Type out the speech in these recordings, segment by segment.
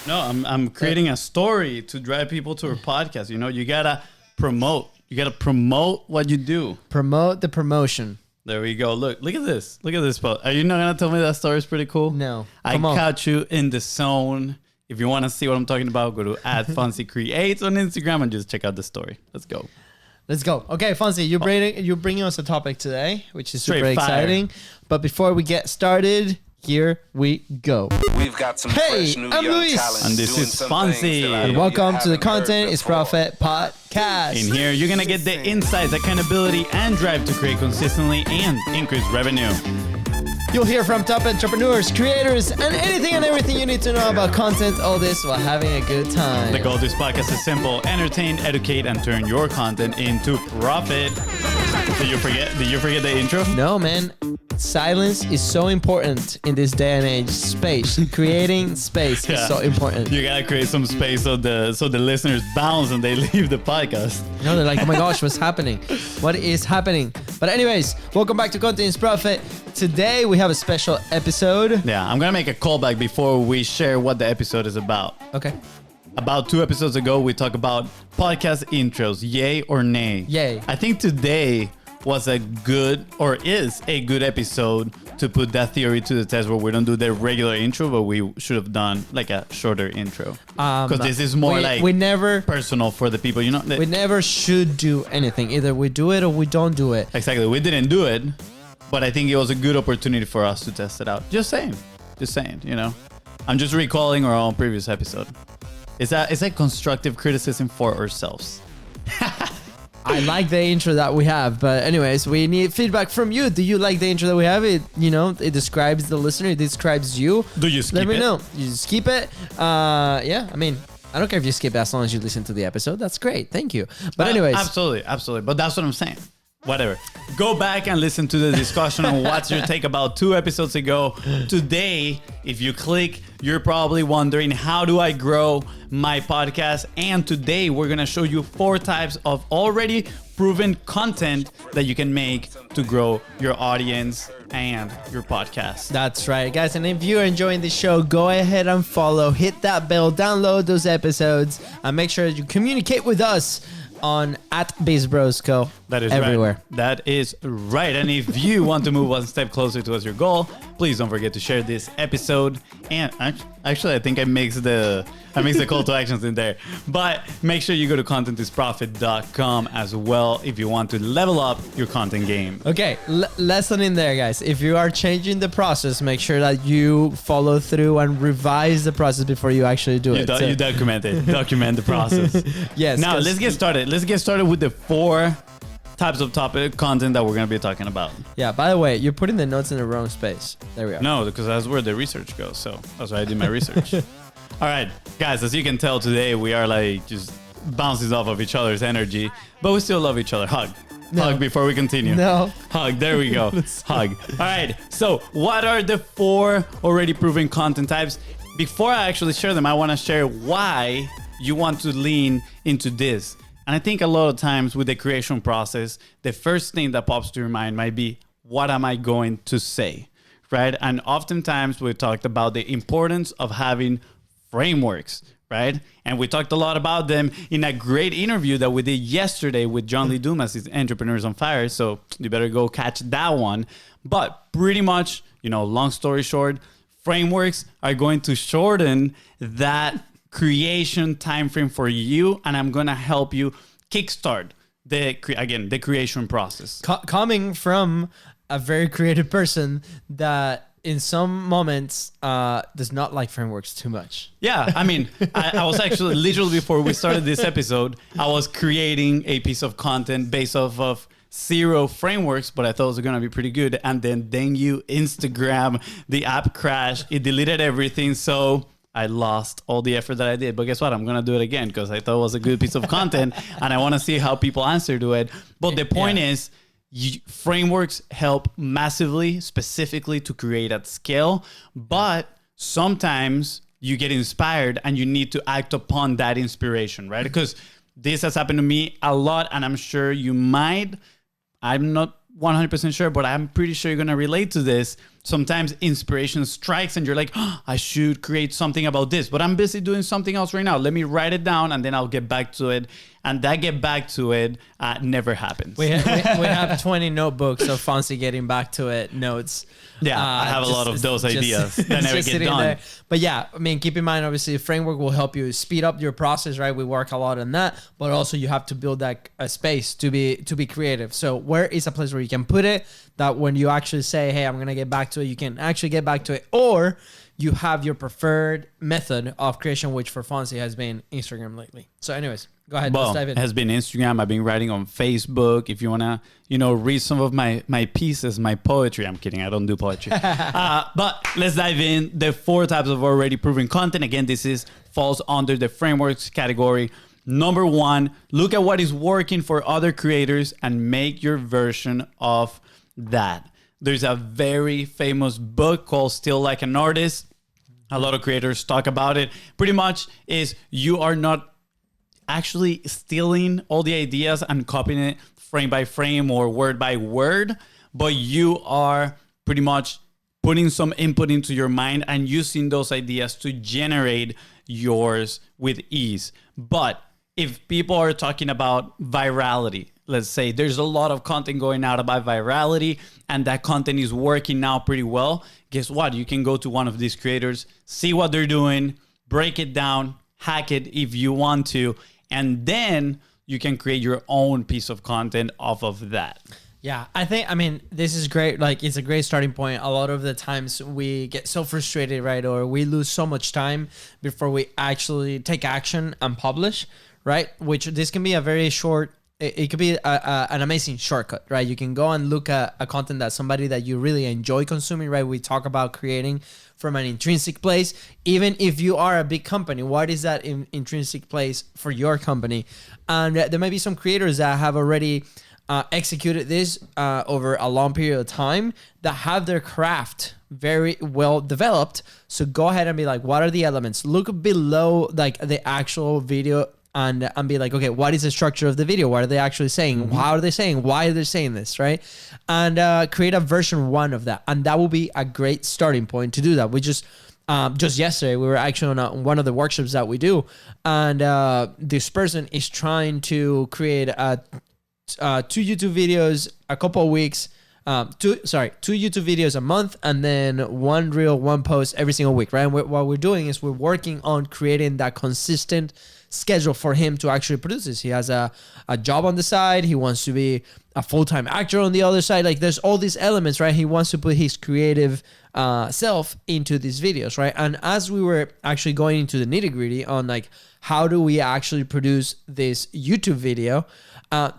No, I'm creating a story to drive people to our podcast. You know, you gotta promote. You gotta promote what you do. Promote the promotion. There we go. Look at this. Look at this post. Are you not gonna tell me that story is pretty cool? No. I caught you in the zone. If you want to see what I'm talking about, go to @FONZI Creates on Instagram and just check out the story. Let's go. Let's go. Okay, Fonzie, you're bringing us a topic today, which is super Straight fire. exciting. But before we get started, here we go. We've got some fresh new I'm young Luis. talent And this doing is some Fonzie. things that I And know Welcome you to the haven't heard Content is before. Profit podcast. In here, you're gonna get the insights, accountability, and drive to create consistently and increase revenue. You'll hear from top entrepreneurs, creators, and anything and everything you need to know about content. All this while having a good time. The goal of this podcast is simple: entertain, educate, and turn your content into profit. Did you forget the intro? No, man. Silence is so important in this day and age. Space, creating space is so important. You gotta create some space so the listeners bounce and they leave the podcast. No, they're like, oh my gosh, what's happening? What is happening? But anyways, welcome back to Content is Profit. Today we have a special episode. Yeah, I'm gonna make a callback before we share what the episode is about. Okay. About 2 episodes ago, we talked about podcast intros, yay or nay. Yay. I think today was a good, or is a good episode to put that theory to the test, where we don't do the regular intro, but we should have done like a shorter intro. Because this is more we never personal for the people, you know? we never should do anything. Either we do it or we don't do it. Exactly. We didn't do it, but I think it was a good opportunity for us to test it out. Just saying, you know? I'm just recalling our own previous episode. It's a constructive criticism for ourselves. I like the intro that we have, but anyways, we need feedback from you. Do you like the intro that we have? It describes the listener, it describes you. Do you skip Let me it? know. You skip it. Yeah, I mean, I don't care if you skip it as long as you listen to the episode. That's great. Thank you. But anyways, absolutely. But that's what I'm saying. Whatever. Go back and listen to the discussion on what's your take about 2 episodes ago. Today, if you click, you're probably wondering, how do I grow my podcast? And today we're going to show you 4 types of already proven content that you can make to grow your audience and your podcast. that's right, guys. And if you're enjoying the show, go ahead and follow, hit that bell, download those episodes, and make sure that you communicate with us on @BIZBROS. That is everywhere. Right. That is right. And if you want to move one step closer towards your goal, please don't forget to share this episode. And actually, I think I mix the call to actions in there. But make sure you go to contentisprofit.com as well if you want to level up your content game. Okay, lesson in there, guys. If you are changing the process, make sure that you follow through and revise the process before you actually do it. You document it. Document the process. Yes. Now, let's get started. Let's get started with the 4 types of content that we're going to be talking about. Yeah, by the way, you're putting the notes in the wrong space. There we go. No, because that's where the research goes. So that's why I did my research. All right, guys, as you can tell today, we are like just bouncing off of each other's energy, but we still love each other. Hug. No. Hug before we continue. No. Hug. There we go. Hug. All right. So what are the 4 already proven content types? Before I actually share them, I want to share why you want to lean into this. And I think a lot of times with the creation process, the first thing that pops to your mind might be, what am I going to say? Right? And oftentimes we talked about the importance of having frameworks, right? And we talked a lot about them in a great interview that we did yesterday with John Lee Dumas, his Entrepreneurs on Fire. So you better go catch that one. But pretty much, long story short, frameworks are going to shorten that creation time frame for you, and I'm gonna help you kickstart the creation process. Coming from a very creative person that in some moments does not like frameworks too much. Yeah, I mean, I was actually literally before we started this episode, I was creating a piece of content based off of 0 frameworks, but I thought it was gonna be pretty good. And then you Instagram, the app crashed, it deleted everything, so I lost all the effort that I did. But guess what? I'm going to do it again because I thought it was a good piece of content and I want to see how people answer to it. But the point is, frameworks help massively, specifically to create at scale. But sometimes you get inspired and you need to act upon that inspiration, right? Because this has happened to me a lot, and I'm sure you might. I'm not 100% sure, but I'm pretty sure you're going to relate to this. sometimes inspiration strikes and you're like, oh, I should create something about this, but I'm busy doing something else right now. Let me write it down and then I'll get back to it. And that get back to it never happens. We have 20 notebooks of FONZI getting back to it notes. Yeah, I have a lot of those ideas that never get done. There. But yeah, I mean, keep in mind, obviously, the framework will help you speed up your process, right? We work a lot on that, but also you have to build that space to be creative. So where is a place where you can put it that when you actually say, hey, I'm going to get back to it, you can actually get back to it, or you have your preferred method of creation, which for FONZI has been Instagram lately. So anyways, go ahead. Well, let's dive in. It has been Instagram. I've been writing on Facebook. If you want to, read some of my pieces, my poetry. I'm kidding. I don't do poetry. But let's dive in. The 4 types of already proven content. Again, this falls under the frameworks category. Number 1, look at what is working for other creators and make your version of that. There's a very famous book called Still Like an Artist. A lot of creators talk about it. Pretty much is you are not actually stealing all the ideas and copying it frame by frame or word by word, but you are pretty much putting some input into your mind and using those ideas to generate yours with ease. But if people are talking about virality, let's say there's a lot of content going out about virality and that content is working now pretty well, guess what? You can go to one of these creators, see what they're doing, break it down, hack it if you want to, and then you can create your own piece of content off of that. Yeah, I mean, this is great. Like, it's a great starting point. A lot of the times we get so frustrated, right? Or we lose so much time before we actually take action and publish, right? Which this can be a very short, it could be an amazing shortcut, right? You can go and look at a content that somebody that you really enjoy consuming, right? We talk about creating from an intrinsic place. Even if you are a big company, what is that intrinsic place for your company? And there might be some creators that have already executed this over a long period of time that have their craft very well developed. So go ahead and be like, what are the elements? Look below like the actual video and be like, okay, what is the structure of the video? What are they actually saying? Mm-hmm. How are they saying? Why are they saying this, right? And create a version 1 of that. And that will be a great starting point to do that. We just yesterday, we were actually on one of the workshops that we do. And this person is trying to create 2 YouTube videos a couple of weeks. 2 YouTube videos a month, and then 1 reel, 1 post every single week, right? And what we're doing is we're working on creating that consistent schedule for him to actually produce this. He has a job on the side. He wants to be a full-time actor on the other side. Like, there's all these elements, right? He wants to put his creative self into these videos, right? And as we were actually going into the nitty-gritty on like, how do we actually produce this YouTube video?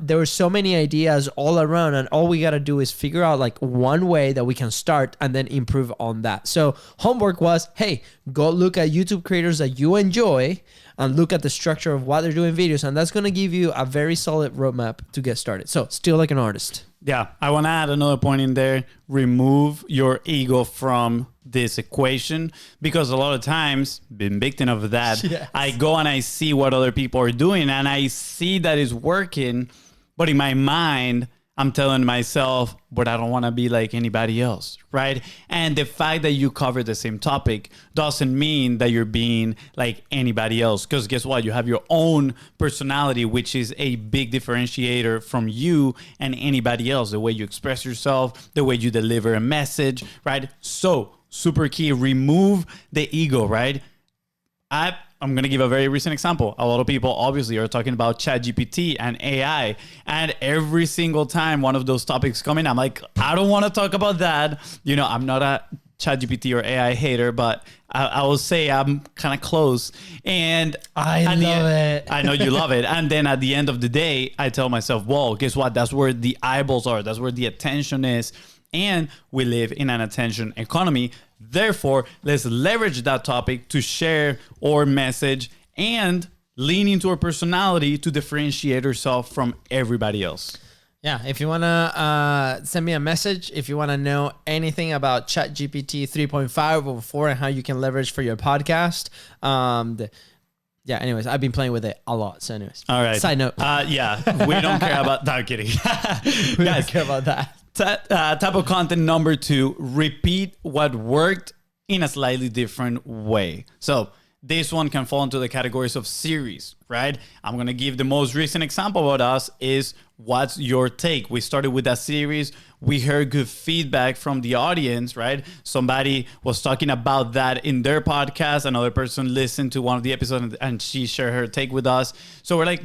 There were so many ideas all around, and all we got to do is figure out like one way that we can start and then improve on that. So homework was, hey, go look at YouTube creators that you enjoy and look at the structure of what they're doing videos. And that's going to give you a very solid roadmap to get started. So Still Like an Artist. Yeah, I want to add another point in there. Remove your ego from this equation, because a lot of times, been victim of that. Yes. I go and I see what other people are doing and I see that it's working, but in my mind, I'm telling myself, but I don't want to be like anybody else, right? And the fact that you cover the same topic doesn't mean that you're being like anybody else. Because guess what? You have your own personality, which is a big differentiator from you and anybody else. The way you express yourself, the way you deliver a message, right? So super key, remove the ego, right? I'm going to give a very recent example. A lot of people obviously are talking about ChatGPT and AI. And every single time one of those topics come in, I'm like, I don't want to talk about that. I'm not a ChatGPT or AI hater, but I will say I'm kind of close. And I love it. I know you love it. And then at the end of the day, I tell myself, well, guess what? That's where the eyeballs are. That's where the attention is. And we live in an attention economy. Therefore, let's leverage that topic to share our message and lean into our personality to differentiate ourselves from everybody else. Yeah, if you want to send me a message, if you want to know anything about ChatGPT 3.5 or 4 and how you can leverage for your podcast, anyways, I've been playing with it a lot. So anyways. All right. Side note. We don't care about that. I'm kidding. We don't care about that. Type of content number 2, repeat what worked in a slightly different way. So this one can fall into the categories of series, right? I'm going to give the most recent example about us is What's Your Take? We started with that series. We heard good feedback from the audience, right? Somebody was talking about that in their podcast. Another person listened to one of the episodes and she shared her take with us. So we're like,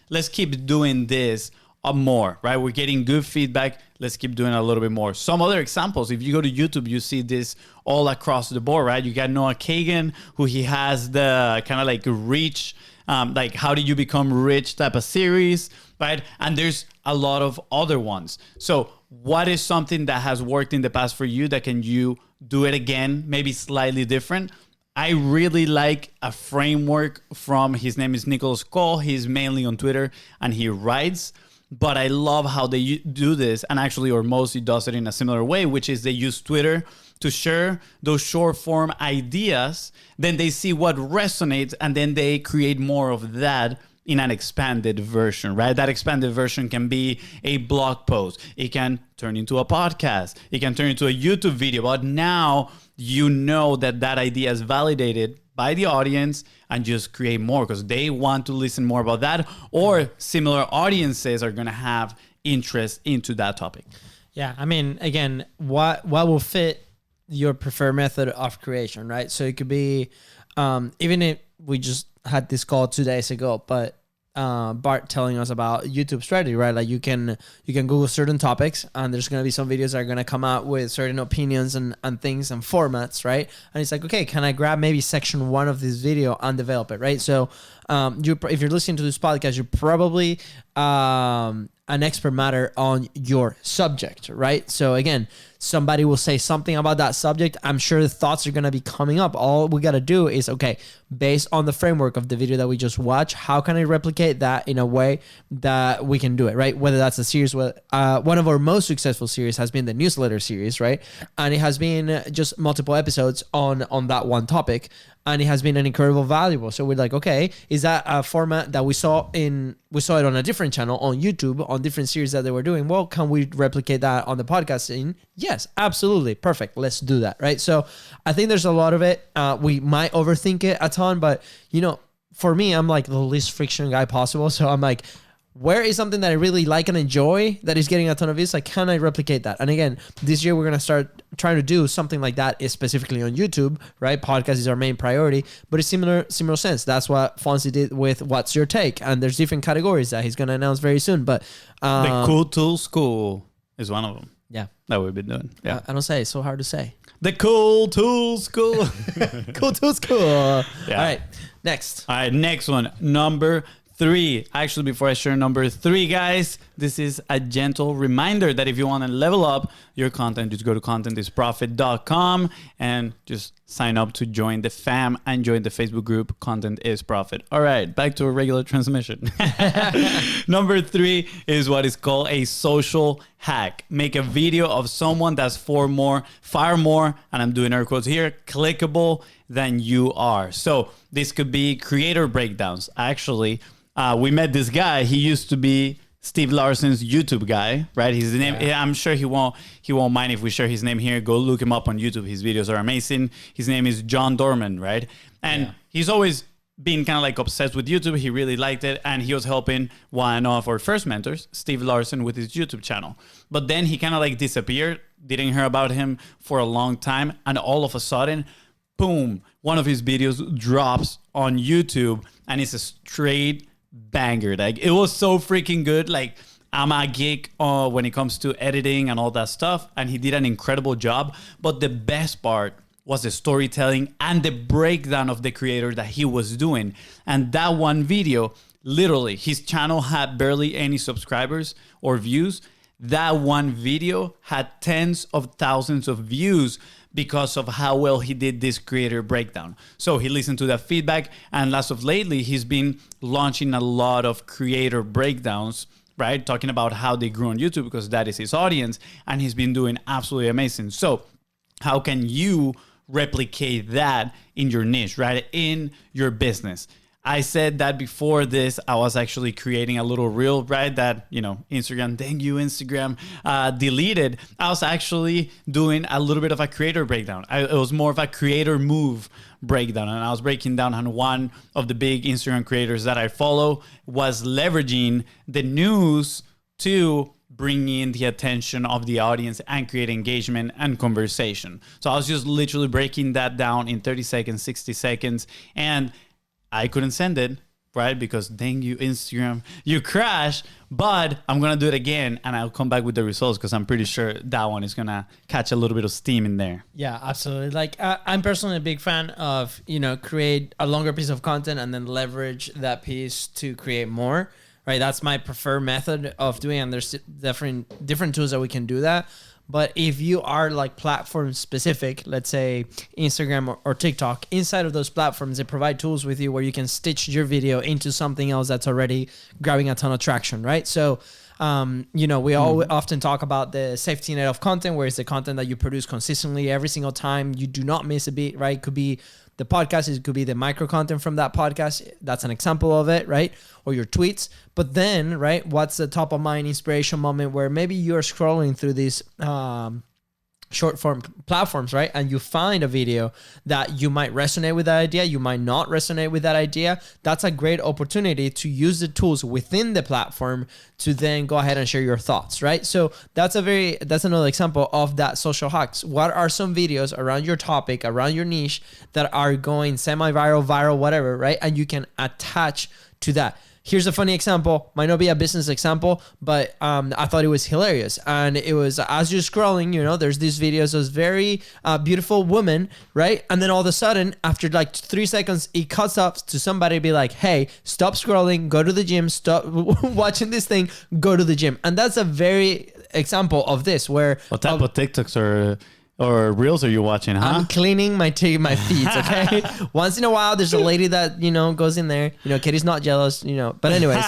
let's keep doing this more, right? We're getting good feedback. Let's keep doing a little bit more. Some other examples, if you go to YouTube, you see this all across the board, right? You got Noah Kagan, who he has the kind of like reach, like how do you become rich type of series, right? And there's a lot of other ones. So what is something that has worked in the past for you that can you do it again, maybe slightly different? I really like a framework from, his name is Nicholas Cole. He's mainly on Twitter and he writes. But I love how they do this, and actually, or mostly does it in a similar way, which is they use Twitter to share those short form ideas. Then they see what resonates, and then they create more of that in an expanded version, right? That expanded version can be a blog post. It can turn into a podcast. It can turn into a YouTube video. But now you know that that idea is validated by the audience and just create more because they want to listen more about that, or similar audiences are going to have interest into that topic. Yeah. I mean, again, what will fit your preferred method of creation, right? So it could be, even if we just had this call 2 days ago, but Bart telling us about YouTube strategy, right? Like you can Google certain topics and there's going to be some videos that are going to come out with certain opinions and things and formats, right? And it's like, okay, can I grab maybe section 1 of this video and develop it, right? So if you're listening to this podcast, you're probably an expert matter on your subject, right? So again, somebody will say something about that subject. I'm sure the thoughts are going to be coming up. All we got to do is, okay, based on the framework of the video that we just watched, how can I replicate that in a way that we can do it, right? Whether that's a series, one of our most successful series has been the newsletter series, right? And it has been just multiple episodes on that one topic. And it has been an incredible valuable. So we're like, okay, is that a format that we saw it on a different channel on YouTube on different series that they were doing? Well, can we replicate that on the podcasting? Yes, absolutely. Perfect. Let's do that. Right. So I think there's a lot of it. We might overthink it a ton, but for me, I'm like the least friction guy possible. So I'm like, where is something that I really like and enjoy that is getting a ton of views? Like, can I replicate that? And again, this year we're going to start trying to do something like that, is specifically on YouTube, right? Podcast is our main priority, but it's similar sense. That's what Fonzie did with What's Your Take? And there's different categories that he's going to announce very soon. But the Cool Tool School is one of them. Yeah. That we've been doing. Yeah. I don't say. It's so hard to say. The Cool Tool School. Cool Tool School. Yeah. All right. Next. All right. Next one. Number 3. Actually, before I share number 3, guys, this is a gentle reminder that if you want to level up your content, just go to contentisprofit.com and just sign up to join the fam and join the Facebook group Content is Profit. All right, back to a regular transmission. Number 3 is what is called a social hack. Make a video of someone that's far more, and I'm doing air quotes here, clickable than you are. So this could be creator breakdowns. Actually, we met this guy. He used to be Steve Larson's YouTube guy, right? His name, I'm sure he won't mind if we share his name here. Go look him up on YouTube. His videos are amazing. His name is John Dorman, right? And he's always been kind of like obsessed with YouTube. He really liked it. And he was helping one of our first mentors, Steve Larson, with his YouTube channel. But then he kind of like disappeared. Didn't hear about him for a long time. And all of a sudden, boom, one of his videos drops on YouTube and it's a straight banger. Like, it was so freaking good. Like, I'm a geek when it comes to editing and all that stuff, and he did an incredible job. But the best part was the storytelling and the breakdown of the creator that he was doing. And that one video, literally, his channel had barely any subscribers or views. That one video had tens of thousands of views because of how well he did this creator breakdown. So he listened to that feedback, and as of lately, he's been launching a lot of creator breakdowns, right? Talking about how they grew on YouTube because that is his audience, and he's been doing absolutely amazing. So how can you replicate that in your niche, right? In your business? I said that before this, I was actually creating a little reel, right? That, Instagram, thank you, Instagram, deleted. I was actually doing a little bit of a creator breakdown. It was more of a creator move breakdown. And I was breaking down on one of the big Instagram creators that I follow was leveraging the news to bring in the attention of the audience and create engagement and conversation. So I was just literally breaking that down in 30 seconds, 60 seconds. And I couldn't send it, right? Because dang you, Instagram, you crashed. But I'm going to do it again and I'll come back with the results because I'm pretty sure that one is going to catch a little bit of steam in there. Yeah, absolutely. Like I'm personally a big fan of, create a longer piece of content and then leverage that piece to create more, right? That's my preferred method of doing it. And there's different tools that we can do that. But if you are like platform specific, let's say Instagram or TikTok, inside of those platforms, they provide tools with you where you can stitch your video into something else that's already grabbing a ton of traction, right? So, we all often talk about the safety net of content, where it's the content that you produce consistently every single time. You do not miss a beat, right? It could be the podcast, it could be the micro content from that podcast. That's an example of it, right? Or your tweets. But then, right, what's the top of mind inspiration moment where maybe you're scrolling through these short form platforms, right? And you find a video that you might resonate with that idea, you might not resonate with that idea. That's a great opportunity to use the tools within the platform to then go ahead and share your thoughts, right? So that's another example of that social hacks. What are some videos around your topic, around your niche that are going semi-viral, viral, whatever, right? And you can attach to that. Here's a funny example, might not be a business example, but I thought it was hilarious. And it was, as you're scrolling, there's these videos of this very beautiful woman, right? And then all of a sudden, after like 3 seconds, it cuts up to somebody be like, hey, stop scrolling, go to the gym, stop watching this thing, go to the gym. And that's a very example of this where... What type of TikToks or reels are you watching, huh? I'm cleaning my feeds, okay? Once in a while, there's a lady that, goes in there. Katie's not jealous, But anyways,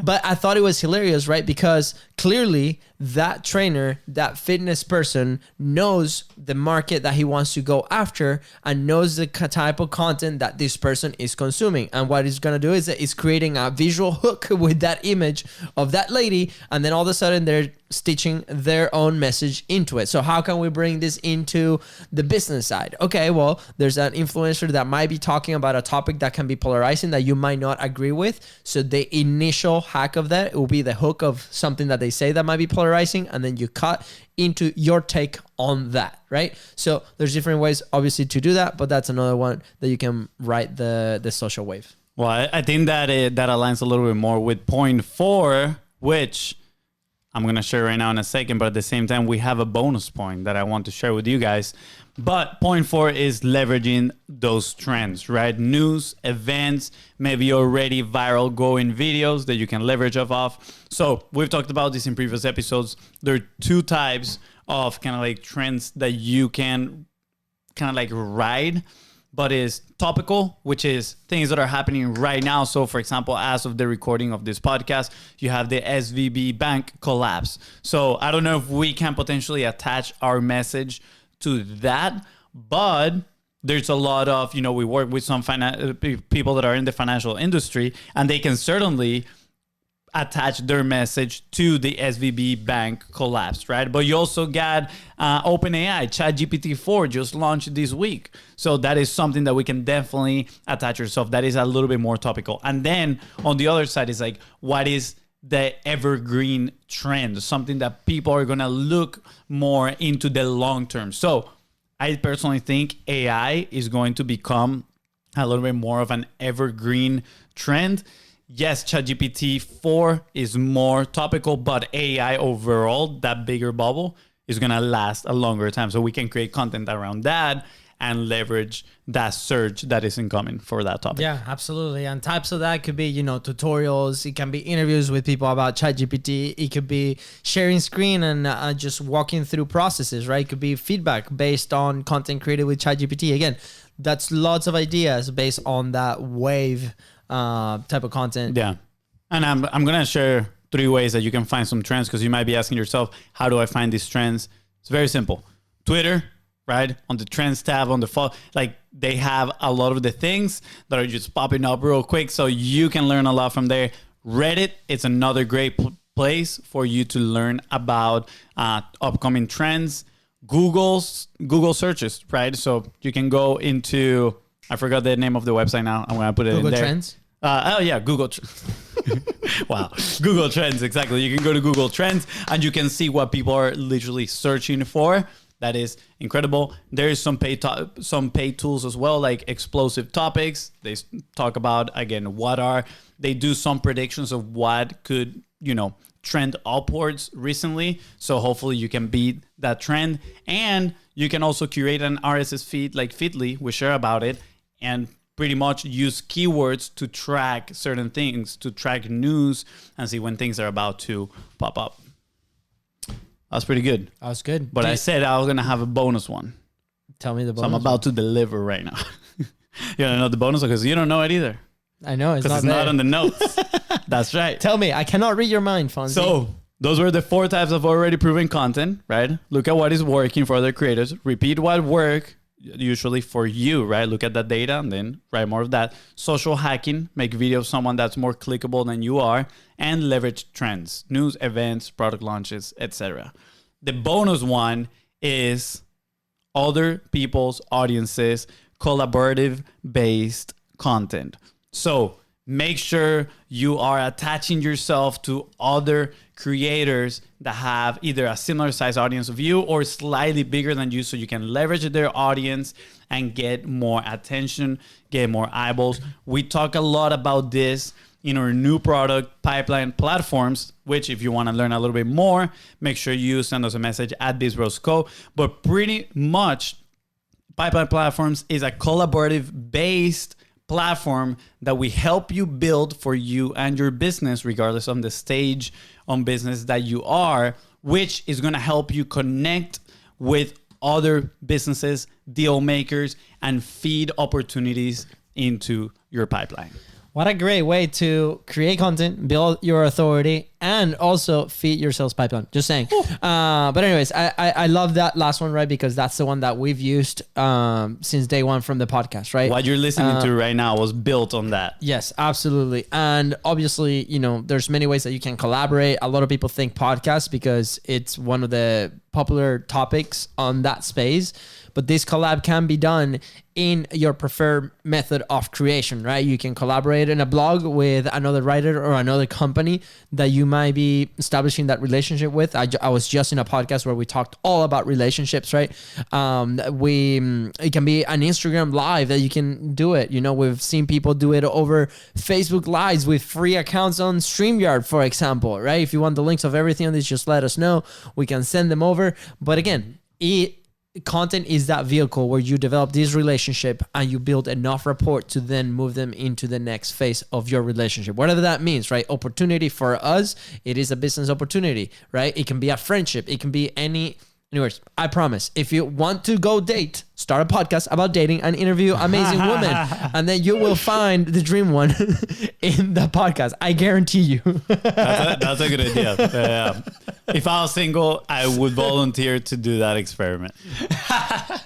but I thought it was hilarious, right? Because clearly that trainer, that fitness person knows the market that he wants to go after and knows the type of content that this person is consuming. And what he's going to do is that he's creating a visual hook with that image of that lady. And then all of a sudden they're stitching their own message into it. So how can we bring this into the business side? Okay, well, there's an influencer that might be talking about a topic that can be polarizing that you might not agree with. So the initial hack of that will be the hook of something that they say that might be polarizing, and then you cut into your take on that, right? So there's different ways, obviously, to do that, but that's another one that you can ride the social wave. Well, I think that that aligns a little bit more with point 4, which I'm going to share right now in a second, but at the same time, we have a bonus point that I want to share with you guys. But point 4 is leveraging those trends, right? News, events, maybe already viral going videos that you can leverage off of. So we've talked about this in previous episodes. There are 2 types of kind of like trends that you can kind of like ride, but is topical, which is things that are happening right now. So for example, as of the recording of this podcast, you have the SVB bank collapse. So I don't know if we can potentially attach our message to that, but there's a lot of, we work with some people that are in the financial industry, and they can certainly attach their message to the SVB bank collapse, right? But you also got OpenAI, ChatGPT-4 just launched this week. So that is something that we can definitely attach yourself. That is a little bit more topical. And then on the other side is like, what is the evergreen trend? Something that people are going to look more into the long term. So I personally think AI is going to become a little bit more of an evergreen trend. Yes, ChatGPT-4 is more topical, but AI overall, that bigger bubble, is going to last a longer time. So we can create content around that and leverage that surge that is incoming for that topic. Yeah, absolutely. And types of that could be, tutorials. It can be interviews with people about ChatGPT. It could be sharing screen and just walking through processes, right? It could be feedback based on content created with ChatGPT. Again, that's lots of ideas based on that wave type of content. Yeah. And I'm going to share 3 ways that you can find some trends, because you might be asking yourself, how do I find these trends? It's very simple. Twitter, right? On the trends tab, on the fall, like they have a lot of the things that are just popping up real quick. So you can learn a lot from there. Reddit, it's another great place for you to learn about upcoming trends. Google searches, right? So you can go into, I forgot the name of the website now. I'm going to put it in there. Google Trends? Google. Wow. Google Trends, exactly. You can go to Google Trends and you can see what people are literally searching for. That is incredible. There is some paid tools as well, like Explosive Topics. They talk about, again, they do some predictions of what could, trend upwards recently. So hopefully you can beat that trend. And you can also curate an RSS feed like Feedly. We share about it and pretty much use keywords to track certain things, to track news and see when things are about to pop up. That's pretty good. That was good. But I said I was going to have a bonus one. Tell me the bonus. So I'm about to deliver right now. You don't know the bonus because you don't know it either. I know. Because it's not on the notes. That's right. Tell me. I cannot read your mind, Fonzie. So those were the 4 types of already proven content, right? Look at what is working for other creators. Repeat what worked usually for you, right? Look at that data and then write more of that. Social hacking, make video of someone that's more clickable than you are, and leverage trends, news, events, product launches, etc. The bonus one is other people's audiences, collaborative based content. So make sure you are attaching yourself to other creators that have either a similar size audience of you or slightly bigger than you, so you can leverage their audience and get more attention, get more eyeballs. We talk a lot about this in our new product pipeline platforms, which if you want to learn a little bit more, make sure you send us a message at BIZBROS Co. But pretty much pipeline platforms is a collaborative based platform that we help you build for you and your business, regardless of the stage on business that you are, which is going to help you connect with other businesses, deal makers, and feed opportunities into your pipeline. What a great way to create content, build your authority, and also feed your sales pipeline. Just saying. But anyways, I love that last one, right? Because that's the one that we've used since day one from the podcast, right? What you're listening to right now was built on that. Yes, absolutely. And obviously, there's many ways that you can collaborate. A lot of people think podcasts because it's one of the popular topics on that space. But this collab can be done in your preferred method of creation, right? You can collaborate in a blog with another writer or another company that you might be establishing that relationship with. I was just in a podcast where we talked all about relationships, right? It can be an Instagram live that you can do it. We've seen people do it over Facebook Lives with free accounts on StreamYard, for example, right? If you want the links of everything on this, just let us know. We can send them over. But again, content is that vehicle where you develop this relationship and you build enough rapport to then move them into the next phase of your relationship. Whatever that means, right? Opportunity for us, it is a business opportunity, right? It can be a friendship. It can be anyways, I promise, if you want to go date, start a podcast about dating and interview amazing women, and then you will find the dream one in the podcast. I guarantee you. That's a good idea. Yeah. If I was single, I would volunteer to do that experiment.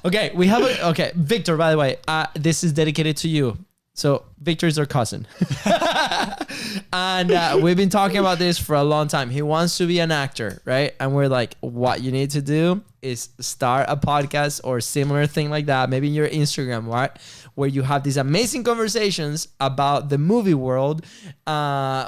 Okay, Victor, by the way, this is dedicated to you. So Victor is our cousin. And we've been talking about this for a long time. He wants to be an actor, right? And we're like, what you need to do is start a podcast or similar thing like that, maybe in your Instagram, right? Where you have these amazing conversations about the movie world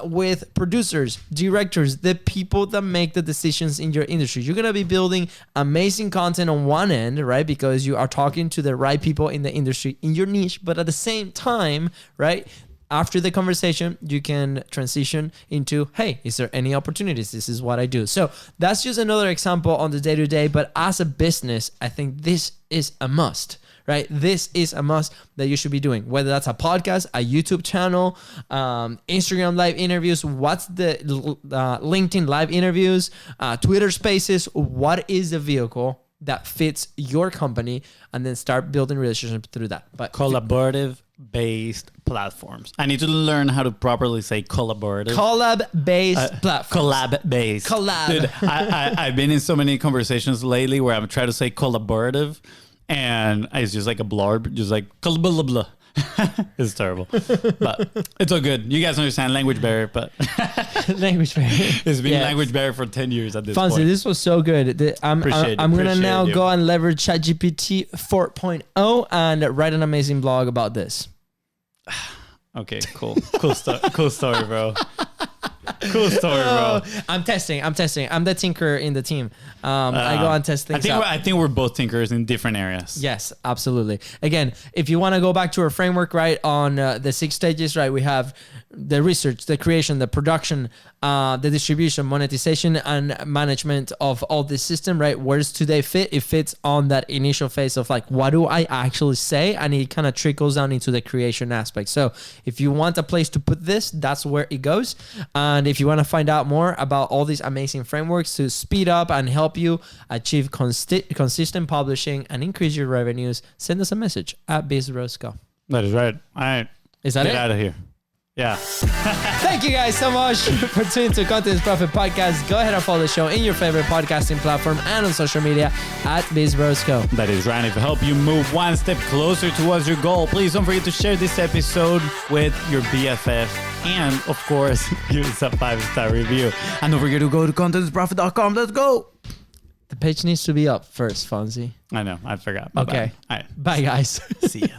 with producers, directors, the people that make the decisions in your industry. You're going to be building amazing content on one end, right? Because you are talking to the right people in the industry in your niche, but at the same time, right? After the conversation, you can transition into, hey, is there any opportunities? This is what I do. So that's just another example on the day-to-day. But as a business, I think this is a must, right? This is a must that you should be doing, whether that's a podcast, a YouTube channel, Instagram live interviews, what's the LinkedIn live interviews, Twitter spaces. What is the vehicle that fits your company, and then start building relationships through that. But collaborative-based platforms. I need to learn how to properly say collaborative. Collab-based platforms. Collab-based. Collab. Dude, I've been in so many conversations lately where I'm trying to say collaborative, and it's just like a blurb, just like blah blah blah. It's terrible, but it's all good. You guys understand language barrier, but Language barrier. it's been language barrier for 10 years at this FONZI, point. this was so good. I'm gonna now go and leverage ChatGPT 4.0 and write an amazing blog about this. Okay, cool story, bro. Cool story, bro. I'm testing. I'm the tinker in the team. I go and test things out. I think we're both tinkers in different areas. Yes, absolutely. Again, if you want to go back to our framework, right, on the 6 stages, right, we have the research, the creation, the production, the distribution, monetization, and management of all this system, right? Where does today fit? It fits on that initial phase of like, what do I actually say? And it kind of trickles down into the creation aspect. So if you want a place to put this, that's where it goes. And if you want to find out more about all these amazing frameworks to speed up and help you achieve consistent publishing and increase your revenues, send us a message at BIZBROS. That is right. All right. Is that Get it? out of here. Yeah. Thank you guys so much for tuning to Content is Profit Podcast. Go ahead and follow the show in your favorite podcasting platform and on social media at BIZBROS. That is right. If it help you move one step closer towards your goal, please don't forget to share this episode with your BFF. And of course, give us a 5-star review. And don't forget to go to contentisprofit.com. Let's go. The page needs to be up first, FONZI. I know. I forgot. Okay. Bye. All right. Bye, guys. See ya.